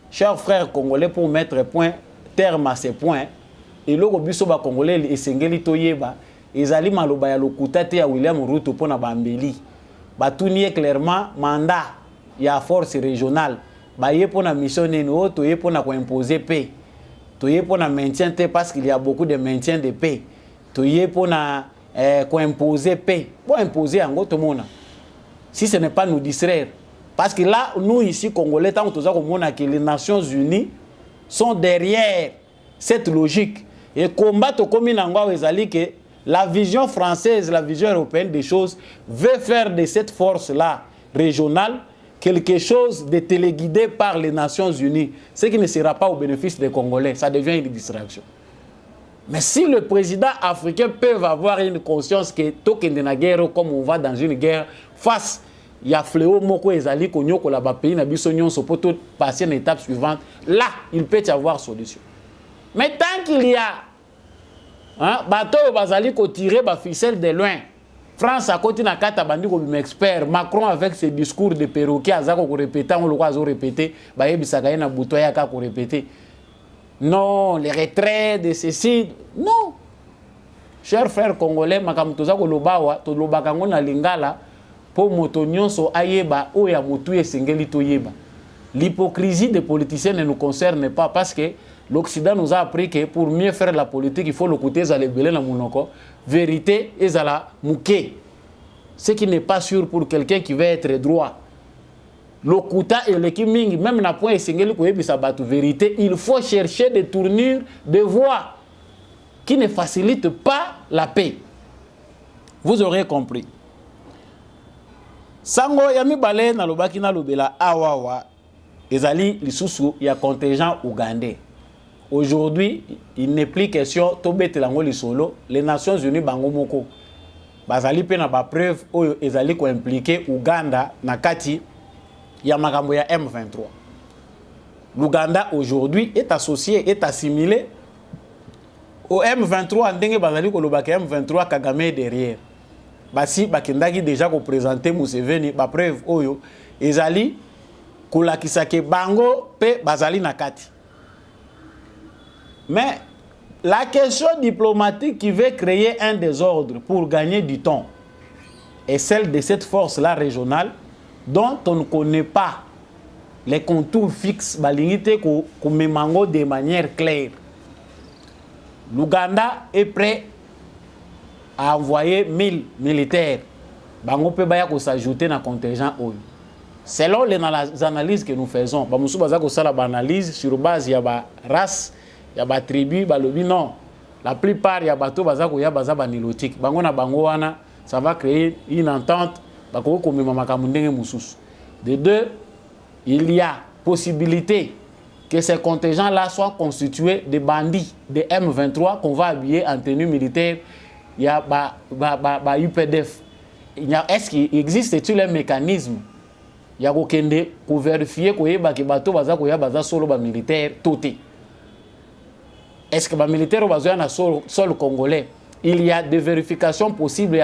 Chers frères congolais, pour mettre terme à ces points, et le biso ba congolais et sengeli toyeba, ezali maloba ya lokuta te ya William Ruto pona bambeli. Batunie clairement mandat ya force régionale. Ba ye pona mission neno to ye pona ko imposer paix. To ye pona maintien te parce qu'il y a beaucoup de maintien de paix. To ye pona ko imposer paix. Pour imposer en tout monde. Si ce n'est pas nous distraire. Parce que là, nous ici, Congolais, tant que les Nations Unies sont derrière cette logique. Et combattre comme que la vision française, la vision européenne des choses veut faire de cette force-là régionale quelque chose de téléguidé par les Nations Unies. Ce qui ne sera pas au bénéfice des Congolais. Ça devient une distraction. Mais si le président africain peut avoir une conscience que token de la guerre, comme on va dans une guerre, face il y a fléau moko ezali konyoko la ba pays na biso nyonso pour tout passer à l'étape suivante, là il peut y avoir solution. Mais tant qu'il y a bateau bazali ko tirer ba ficelle de loin, France a côté na kata bandi ko expert, Macron avec ses discours de perroquet azako ko répéter, on le croit azo répéter, ba yebisaka na butoya ka ko répéter. Non, les retraits de ceci, non. Chers frères congolais, makamutoza ko lobawa, to lobaka ngona lingala pour moto nyonso ayeba o ya motu esengeli toyeba. L'hypocrisie des politiciens ne nous concerne pas parce que l'Occident nous a appris que pour mieux faire la politique, il faut le côté zalebele na munoko, vérité et zala muke. Ce qui n'est pas sûr pour quelqu'un qui veut être droit. Lokuta et le kiming, même na point esengeli koyebisa batu vérité, il faut chercher des tournures de voix qui ne facilitent pas la paix. Vous aurez compris. Sango yami balé na lobaki na lobela awawa ezali lisusu ya contingent ougandais. Aujourd'hui, il n'est plus question tobete lango lisolo, les Nations Unies bango moko. bazali pe na ba preuve oyo ezali ko impliquer Uganda na kati ya makambo ya M23. L'Ouganda aujourd'hui est associé, est assimilé au M23 ndenge bazali ko lobaka M23 Kagame derrière. Basi bakendaki déjà ko présenter Museveni ba preuve oyo ezali kolakisa ke bango pe bazali na kati. Mais la question diplomatique qui veut créer un désordre pour gagner du temps est celle de cette force-là régionale dont on ne connaît pas les contours fixes, balinité komemango de manière claire. L'Ouganda est prêt à envoyer 1000 militaires. Bango pe baya ko s'ajouter na contingent oyo. Selon les analyses que nous faisons, bamusu baza ko sala ba analyse sur base ya ba race, ya ba tribu, ba lobi non. La plupart ya bato baza ko ya baza ba nilotique. Bango na bango wana, ça va créer une entente bako ko mema makambo ndenge mususu. De deux, il y a possibilité que ces contingents-là soient constitués de bandits, de M23 qu'on va habiller en tenue militaire. Il y a UPDF. Est-ce qu'il existe-t-il un mécanisme? Il y a aucun pour vérifier que les bateaux baza solo ba militaire toté. Est-ce que les militaires sont sol congolais? Il y a des vérifications possibles.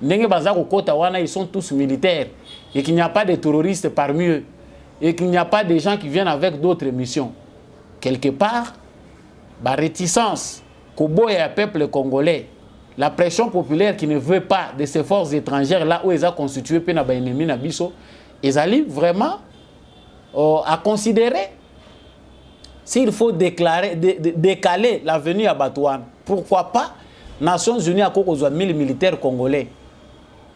Ils sont tous militaires et qu'il n'y a pas de terroristes parmi eux et qu'il n'y a pas de gens qui viennent avec d'autres missions. Quelque part, la réticence qu'au peuple congolais, la pression populaire qui ne veut pas de ces forces étrangères là où ils ont constitué un ennemi nabiso, ils allaient vraiment à considérer s'il faut décaler la venue à Batouane. Pourquoi pas Nations Unies à cause de 1000 militaires congolais.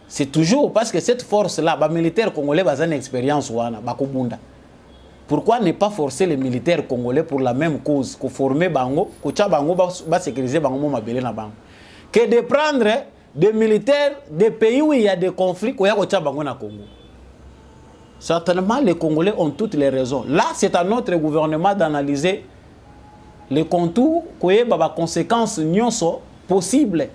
C'est toujours parce que cette force-là, les militaires congolais ont une expérience. Pourquoi ne pas forcer les militaires congolais pour la même cause, que former Bango, que sécuriser Bango, que de prendre des militaires des pays où il y a des conflits, que Bango na Congo. Certainement, les Congolais ont toutes les raisons. Là, c'est à notre gouvernement d'analyser les contours, les conséquences possibles.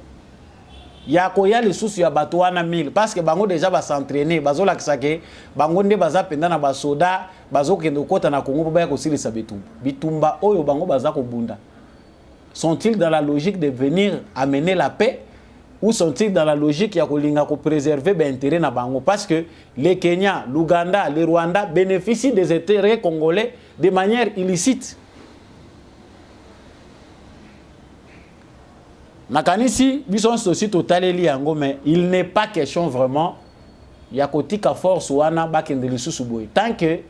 Il y a les soucis à Batouana 1000 parce que Bango déjà va s'entraîner, bazo la kisake, Bango ne baza penda na basoda, bazo kendo kota na Congo ba ko silisa bitumba. Bitumba oyo Bango baza ko bunda. Sont-ils dans la logique de venir amener la paix ou sont-ils dans la logique ya ko linga ko préserver ben intérêt na Bango parce que les Kenya, l'Ouganda, le Rwanda bénéficient des intérêts congolais de manière illicite. Nakanisi, bison aussi total yango, mais il n'est pas question vraiment. Il y a kotika force wana bakendeli susuboy. Tant que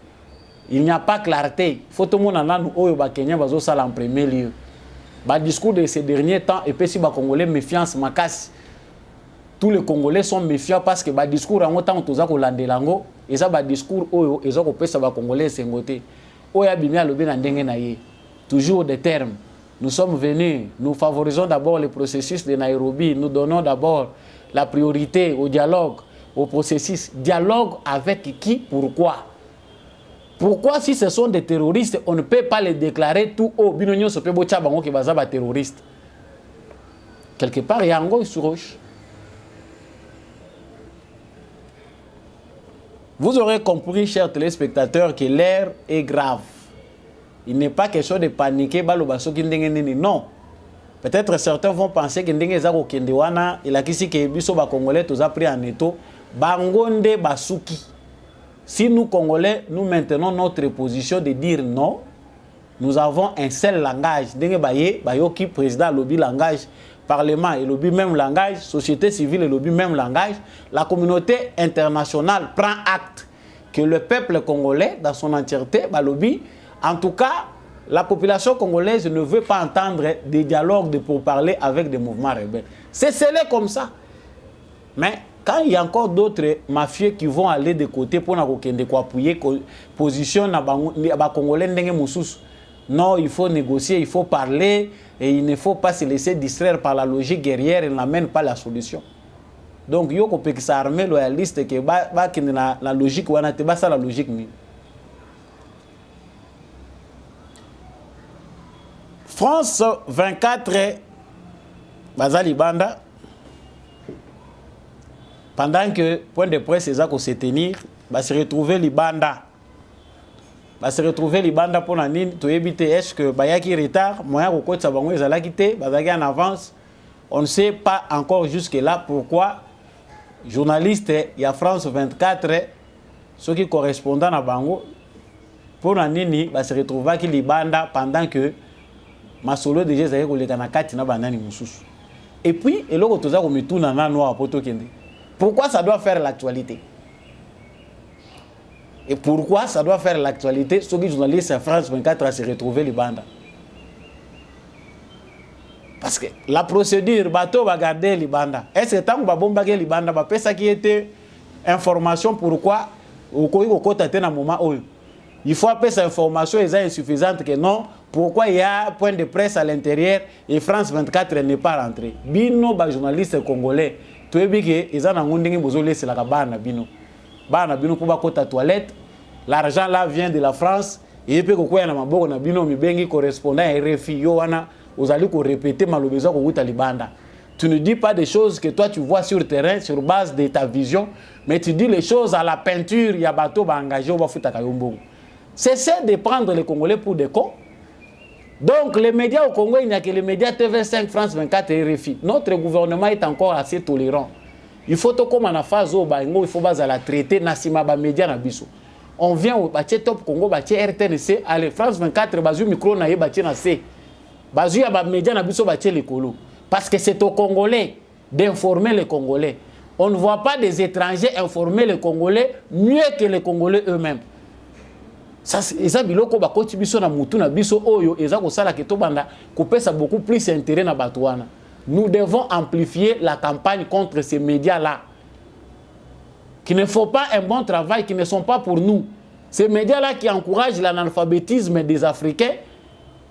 il n'y a pas clarté, faut tout le monde en nous oyo ba Kenya bazo sala en premier lieu. Ba discours de ces derniers temps et puis si ba Congolais méfiance makasi. Tous les Congolais sont méfiants parce que ba discours en temps toza ko landelango, et ça ba discours oyo ezo ko pesa ba Congolais sengoté. Oya bimia lobi na ndenge na ye. Toujours des termes. Nous sommes venus, nous favorisons d'abord le processus de Nairobi, nous donnons d'abord la priorité au dialogue, au processus. Dialogue avec qui? Pourquoi? Pourquoi si ce sont des terroristes, on ne peut pas les déclarer tout haut? Binonyo se peut bocha bango ki baza ba terroriste. Quelque part, il y a un sur roche. Vous aurez compris, chers téléspectateurs, que l'air est grave. Il n'est pas question de paniquer, non. Peut-être certains vont penser que ndenge zako kendewana, il a kisi ke biso ba Congolais tous a pris en étau, bangonde basuki. Si nous Congolais, nous maintenons notre position de dire non, nous avons un seul langage. Ndenge baye, bayoki président lobby langage, parlement et lobby même langage, société civile et lobby même langage, la communauté internationale prend acte que le peuple congolais dans son entièreté, lobby. En tout cas, la population congolaise ne veut pas entendre des dialogues de pourparlers avec des mouvements rebelles. C'est scellé comme ça. Mais quand il y a encore d'autres mafieux qui vont aller de côté pour appuyer position na Congolais ndenge mususu, non, il faut négocier, il faut parler et il ne faut pas se laisser distraire par la logique guerrière, elle n'amène pas la solution. Donc, il faut que ça armée loyaliste que la logique wana te basa la logique ni. France 24 Bazali Banda pendant que point de presse est à se tenir, va se retrouver Libanda. Va se retrouver Libanda pour la nine, tu éviter est-ce que Bayaki retard, moyen au côté Sabango ils allaient quitter, Bazaki en avance. On ne sait pas encore jusque-là pourquoi journaliste, il y a France 24, ceux qui correspondent à Bango, pour la nini, va se retrouver qui Libanda pendant que Masolo déjà Zaye Kolekana Katina Banani Moussous. Et puis, et l'autre chose comme tout nana noir poto kende. Pourquoi ça doit faire l'actualité? Et pourquoi ça doit faire l'actualité? Ceux qui journalistes à France 24 à se retrouver les bandes. Parce que la procédure, bateau va garder les bandes. Est-ce que tant que bombe les bandes, ça qui était information pourquoi au moment où il faut appeler cette information est insuffisante que non. Pourquoi il y a un point de presse à l'intérieur et France 24 n'est pas rentré? Bino, journaliste congolais, tu es bien qu'ils ont un c'est la cabane bino. Bana bino pour bakota toilette. L'argent là vient de la France et puis quoi na maboko na bino mibengi correspondant RFI yo wana ozali ko répéter malobeza ko uta libanda. Tu ne dis pas des choses que toi tu vois sur le terrain sur base de ta vision, mais tu dis les choses à la peinture, il y a bateau ba engagé au ba futa kayombo. Cessez de prendre les Congolais pour des cons. Donc les médias au Congo, il n'y a que les médias TV5, France 24 et RFI. Notre gouvernement est encore assez tolérant. Il faut tout comme en phase au Bango, il faut base à la traiter nasima ba média na biso. On vient au Baché Top Congo, Baché RTNC, allez France 24 bazu micro na ye Baché na C. Bazu ya ba média na biso Baché les colo. Parce que c'est aux Congolais d'informer les Congolais. On ne voit pas des étrangers informer les Congolais mieux que les Congolais eux-mêmes. Ça eza biloko ba koti biso na mutu na biso oyo eza ko sala ke to banda ko pesa beaucoup plus intérêt na batouana. Nous devons amplifier la campagne contre ces médias-là qui ne font pas un bon travail, qui ne sont pas pour nous. Ces médias-là qui encouragent l'analphabétisme des Africains.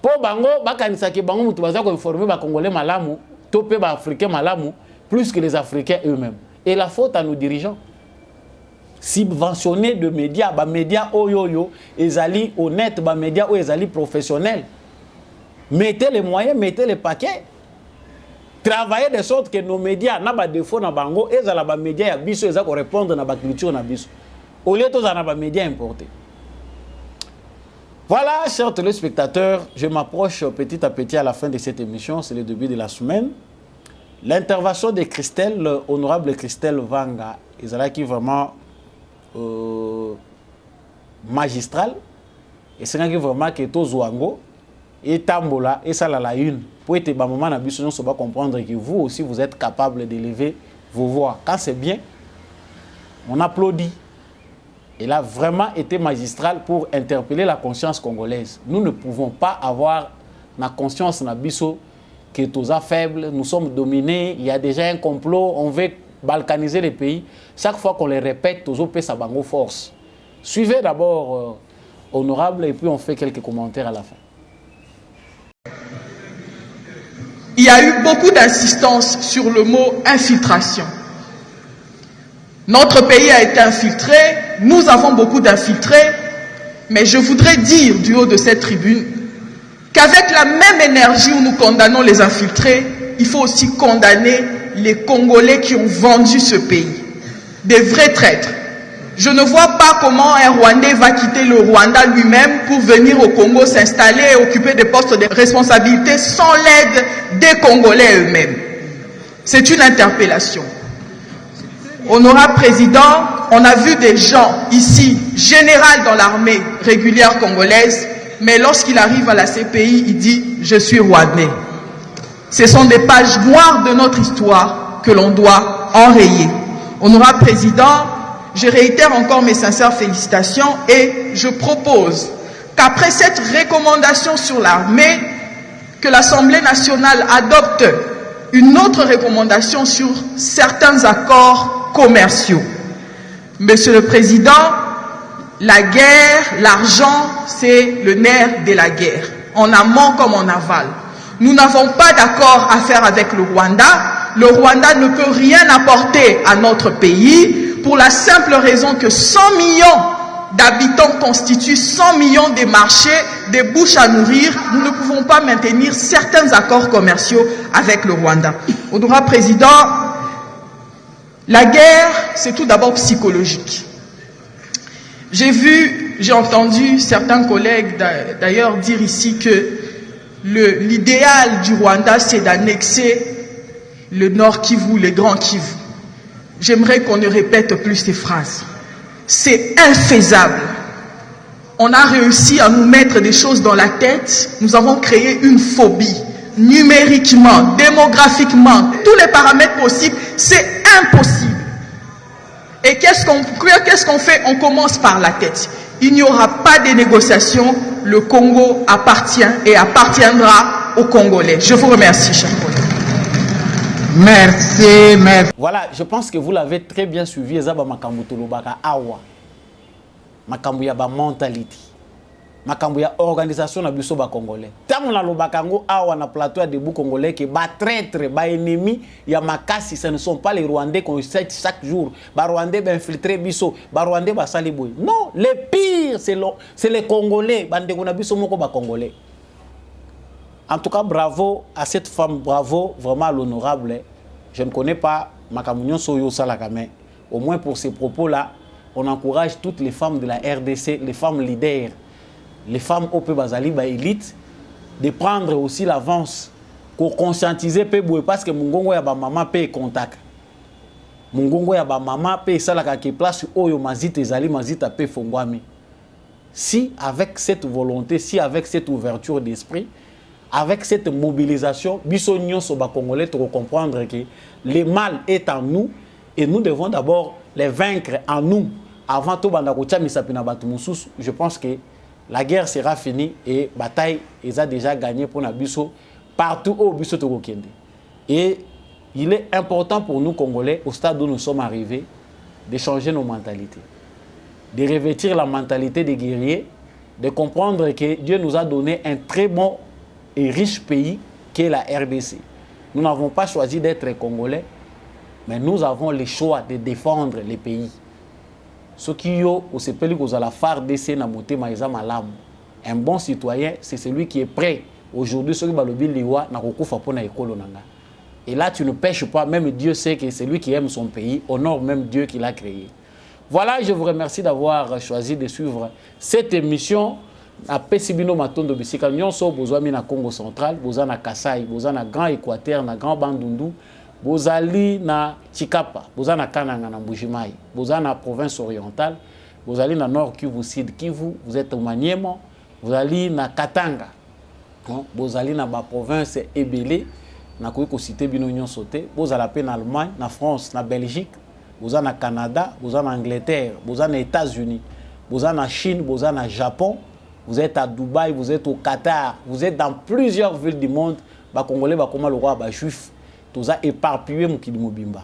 Pour bango, bakanisa ke bango mutu baza ko informer ba Congolais malamu, topé ba Africains malamu plus que les Africains eux-mêmes. Et la faute à nos dirigeants. Subventionner de médias, bah médias oyoyo, ezali honnête, bah médias ezali professionnels. Mettez les moyens, mettez les paquets. Travailler de sorte que nos médias n'a pas de défaut na bango, ezala ba médias ya biso ezako répondre na ba culture na biso. Au lieu de na ba médias importés. Voilà, chers téléspectateurs, je m'approche petit à petit à la fin de cette émission, c'est le début de la semaine. L'intervention de Christelle, honorable Christelle Vanga, ezala qui vraiment magistral et c'est vraiment que to zwango et tambola et ça la une pour être ba moment na biso on va comprendre que vous aussi vous êtes capable d'élever vos voix. Quand c'est bien, on applaudit. Elle a vraiment été magistral pour interpeller la conscience congolaise. Nous ne pouvons pas avoir la conscience na biso que tous faibles, nous sommes dominés, il y a déjà un complot, on veut balkaniser les pays. Chaque fois qu'on les répète, toujours paie sa bango force. Suivez d'abord honorable et puis on fait quelques commentaires à la fin. Il y a eu beaucoup d'insistance sur le mot infiltration. Notre pays a été infiltré, nous avons beaucoup d'infiltrés, mais je voudrais dire du haut de cette tribune qu'avec la même énergie où nous condamnons les infiltrés, il faut aussi condamner les Congolais qui ont vendu ce pays. Des vrais traîtres. Je ne vois pas comment un Rwandais va quitter le Rwanda lui-même pour venir au Congo s'installer et occuper des postes de responsabilité sans l'aide des Congolais eux-mêmes. C'est une interpellation. Honorable Président, on a vu des gens ici, général dans l'armée régulière congolaise, mais lorsqu'il arrive à la CPI, il dit « Je suis Rwandais ». Ce sont des pages noires de notre histoire que l'on doit enrayer. Honorable Président, je réitère encore mes sincères félicitations et je propose qu'après cette recommandation sur l'armée, que l'Assemblée nationale adopte une autre recommandation sur certains accords commerciaux. Monsieur le Président, la guerre, l'argent, c'est le nerf de la guerre, en amont comme en aval. Nous n'avons pas d'accord à faire avec le Rwanda. Le Rwanda ne peut rien apporter à notre pays pour la simple raison que 100 millions d'habitants constituent 100 millions de marchés, des bouches à nourrir. Nous ne pouvons pas maintenir certains accords commerciaux avec le Rwanda. Honorable Président, La guerre, c'est tout d'abord psychologique. J'ai entendu certains collègues d'ailleurs dire ici que l'idéal du Rwanda, c'est d'annexer le Nord Kivu, le Grand Kivu. J'aimerais qu'on ne répète plus ces phrases. C'est infaisable. On a réussi à nous mettre des choses dans la tête. Nous avons créé une phobie. Numériquement, démographiquement, tous les paramètres possibles, c'est impossible. Et qu'est-ce qu'on fait? On commence par la tête. Il n'y aura pas de négociations. Le Congo appartient et appartiendra aux Congolais. Je vous remercie, chers collègues. Merci, merci. Voilà, je pense que vous l'avez très bien suivi. Ezaba makambu tolobaka awa. Makambu ya ba mentalité. Makambu ya organisation na biso ba Congolais. Tango na lobaka ngo awa na plateau ya debout congolais que ba traître, ba ennemi ya makasi, ce ne sont pas les Rwandais qu'on cite chaque jour. Ba Rwandais ba infiltré biso, ba Rwandais ba saliboy. Non, les pires c'est les Congolais, bandeko na biso moko ba Congolais. En tout cas, bravo à cette femme, bravo vraiment à l'honorable. Je ne connais pas Makamunyon Soyo Salakame. Au moins pour ces propos-là, on encourage toutes les femmes de la RDC, les femmes leaders, les femmes OP Bazali, élite, de prendre aussi l'avance pour conscientiser Peboué parce que Mungongo ya ba maman paye contact. Mungongo ya ba maman paye salaka qui place Oyo Mazite Zali Mazita paye Fongwami. Si avec cette volonté, si avec cette ouverture d'esprit, avec cette mobilisation, Bissonion Soba Congolais pour comprendre que le mal est en nous et nous devons d'abord les vaincre en nous. Avant tout, je pense que la guerre sera finie et la bataille est déjà gagnée pour Nabiso partout où Bisso Togokende. Et il est important pour nous Congolais, au stade où nous sommes arrivés, de changer nos mentalités, de revêtir la mentalité des guerriers, de comprendre que Dieu nous a donné un très bon et riche pays qu'est la RDC. Nous n'avons pas choisi d'être Congolais, mais nous avons le choix de défendre les pays. Ce qui est la FARDC na moté maïza malam. Un bon citoyen, c'est celui qui est prêt. Aujourd'hui, ce qui va le biliwa na kokufa pona ekolo nanga. Et là, tu ne pêches pas, même Dieu sait que c'est lui qui aime son pays, honore même Dieu qui l'a créé. Voilà, je vous remercie d'avoir choisi de suivre cette émission. A Pesibino Matondo Bisika Nyonso, Bozwami na Congo central, Bozana Kasai, Bozana Grand Équateur, na Grand Bandundu, Bozali na Chikapa, Bozana Kananga na Mbujimai, Bozana province orientale, Bozali na Nord Kivu, Sud Kivu, vous êtes au Maniema, Bozali na Katanga, Bozali na ba province Ebele, na Koiko Cité Bino Nyonso te, Bozala pe na Allemagne, na France, na Belgique, Bozana Canada, Bozana Angleterre, Bozana États-Unis, Bozana Chine, Bozana Japon. Vous êtes à Dubaï, vous êtes au Qatar, vous êtes dans plusieurs villes du monde. Les Congolais, les roi, les juifs, tout ça éparpillé Mokidimobimba.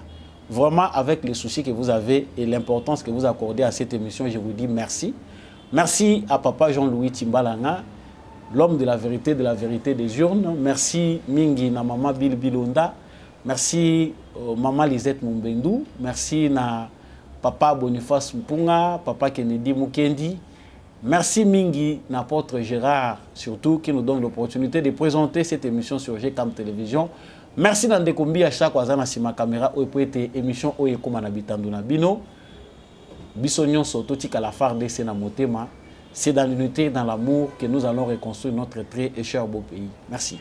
Vraiment, avec les soucis que vous avez et l'importance que vous accordez à cette émission, je vous dis merci. Merci à Papa Jean-Louis Timbalanga, l'homme de la vérité des urnes. Merci Mingi na Maman Bill Bilonda. Merci Maman Lisette Mumbendou. Merci na Papa Boniface Mpunga, Papa Kennedy Mukendi. Merci Mingi, n'apôtre Gérard, surtout, qui nous donne l'opportunité de présenter cette émission sur GCAM Télévision. Merci Nandekombi à chaque fois dans ma caméra, où peut être émission où est comme un habitant de Nabino. Bissonion Sototika la FARDC na motema. C'est dans l'unité, dans l'amour que nous allons reconstruire notre très et cher beau pays. Merci.